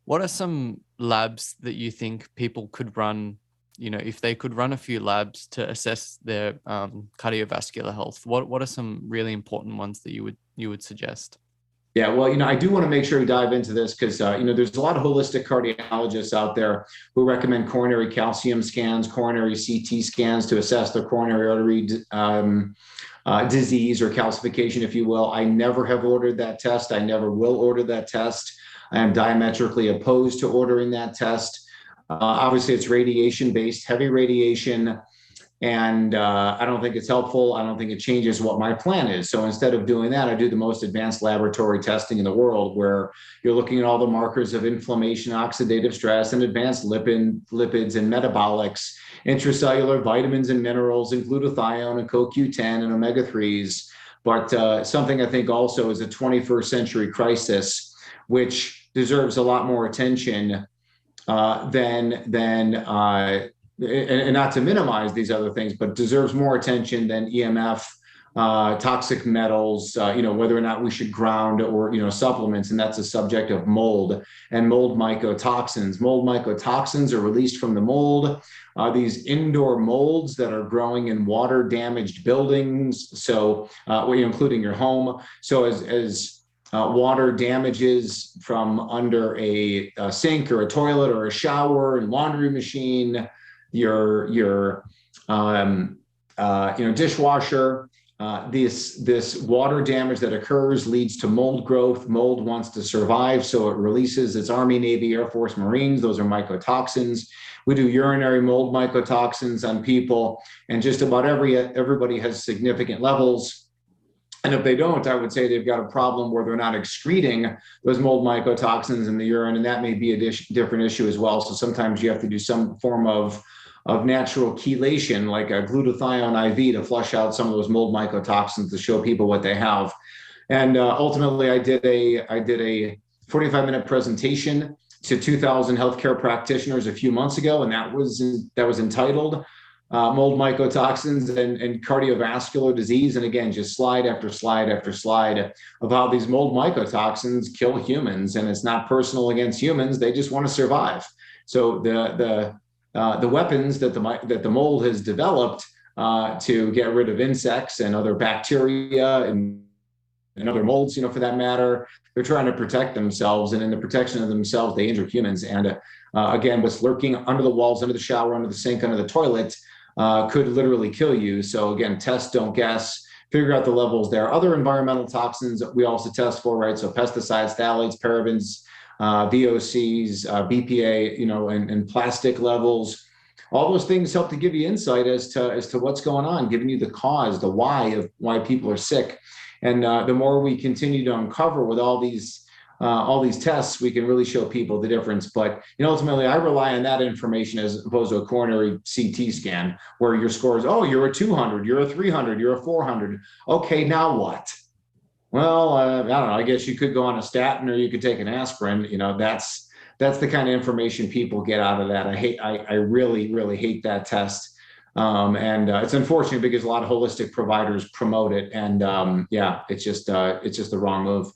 What are some labs that you think people could run, if they could run a few labs to assess their cardiovascular health? What are some really important ones that you would suggest? Yeah, well, I do want to make sure we dive into this because, there's a lot of holistic cardiologists out there who recommend coronary calcium scans, coronary CT scans to assess the coronary artery disease or calcification, if you will. I never have ordered that test. I never will order that test. I am diametrically opposed to ordering that test. Obviously, it's radiation-based, heavy radiation. And I don't think it's helpful. I don't think it changes what my plan is. So instead of doing that, I do the most advanced laboratory testing in the world, where you're looking at all the markers of inflammation, oxidative stress, and advanced lipids and metabolics, intracellular vitamins and minerals, and glutathione and CoQ10 and omega-3s. But something I think also is a 21st century crisis, which deserves a lot more attention than and not to minimize these other things, but deserves more attention than EMF, toxic metals, whether or not we should ground or, supplements. And that's a subject of mold and mold mycotoxins. Mold mycotoxins are released from the mold. These indoor molds that are growing in water damaged buildings. So, including your home. So as water damages from under a sink or a toilet or a shower and laundry machine, your dishwasher, this water damage that occurs leads to mold growth. Mold wants to survive, so it releases its Army, Navy, Air Force, Marines. Those are mycotoxins. We do urinary mold mycotoxins on people, and just about everybody has significant levels. And if they don't, I would say they've got a problem where they're not excreting those mold mycotoxins in the urine, and that may be a different issue as well. So sometimes you have to do some form of natural chelation, like a glutathione IV, to flush out some of those mold mycotoxins to show people what they have. And ultimately, I did a 45-minute presentation to 2,000 healthcare practitioners a few months ago, and that was entitled mold mycotoxins and cardiovascular disease. And again, just slide after slide after slide of how these mold mycotoxins kill humans. And it's not personal against humans. They just want to survive. So the weapons that the mold has developed to get rid of insects and other bacteria and other molds, for that matter, they're trying to protect themselves. And in the protection of themselves, they injure humans. And again, what's lurking under the walls, under the shower, under the sink, under the toilet, could literally kill you. So again, test, don't guess, figure out the levels there. Other environmental toxins that we also test for, right? So pesticides, phthalates, parabens, VOCs, BPA, and plastic levels. All those things help to give you insight as to what's going on, giving you the cause, the why of why people are sick. And the more we continue to uncover with all these tests, we can really show people the difference. But ultimately, I rely on that information as opposed to a coronary CT scan where your score is, oh, you're a 200, you're a 300, you're a 400. Okay, now what? Well, I don't know. I guess you could go on a statin or you could take an aspirin. That's the kind of information people get out of that. I really, really hate that test. And it's unfortunate because a lot of holistic providers promote it. And it's just the wrong move.